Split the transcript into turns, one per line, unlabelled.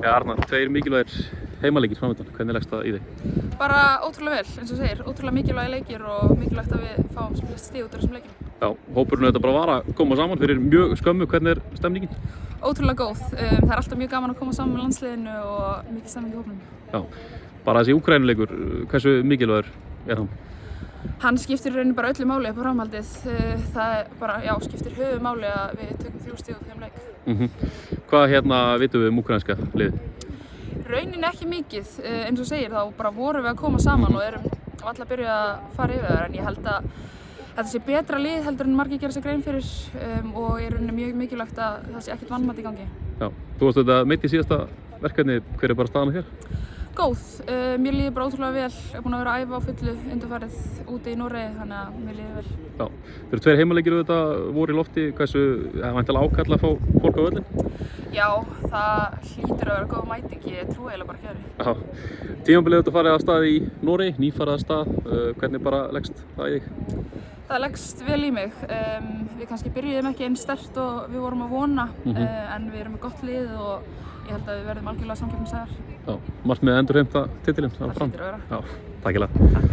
Ja, Arna, tveir mikilvægir heimaleikir framöndan. Hvernig leggst það í þig?
Bara ótrúlega vel, eins og segir. Ótrúlega mikilvægir leikir og mikilvægt að við fáum sem flest stig út af þessum leikjum.
Já, hópurinn auðvitað bara var að koma saman fyrir mjög skömmu. Hvernig er stemningin?
Ótrúlega góð. Það er alltaf mjög gaman að koma saman með landsliðinu og mikið stemning í hópnum.
Já, bara þessi Úkraínuleikur, hversu mikilvægur er hann?
Hann skiptir í rauninni bara öllu máli upp á framhaldið. Það er bara, já, skiptir höfuðmáli að við tökum 3 stig út af þeim leik.
Hvað vitum við úkraínska liðið?
Rauninni ekki mikið, eins og segir, þá bara vorum við að koma saman og erum alltaf að byrja að fara yfir það, en ég held að þetta sé betra lið heldur en margir gera sér grein fyrir og er rauninni mjög mikilvægt að það sé ekkert vanmat í gangi.
Já, þú varst auðvitað meidd í síðasta verkefni, hver er bara staðan hér?
Góð, mér líður bara ótrúlega vel, ég er búin að vera að æfa á fullu undanfarið úti í Noregi, þannig að mér líður vel.
Já, þeir eru 2 heimaleikir auðvitað voru í lofti, hversu væntanlega ákall að fá fólk á völlinn?
Já, það hlýtur að vera góð mæting, ég trúi eiginlega bara ekki öðru.
Já, tímabilið auðvitað farið af stað í Noregi, nýfarið af stað, hvernig bara leggst það í þig?
Það leggst vel í mig, við kannski byrjuðum ekki eins sterkt og við vorum að vona, en við erum með gott lið og ég held að við verðum algjörlega samkeppnishæfar.
Já, margt með að endurheimta titilinn.
Það hlýtur að vera.
Já, takk fyrir.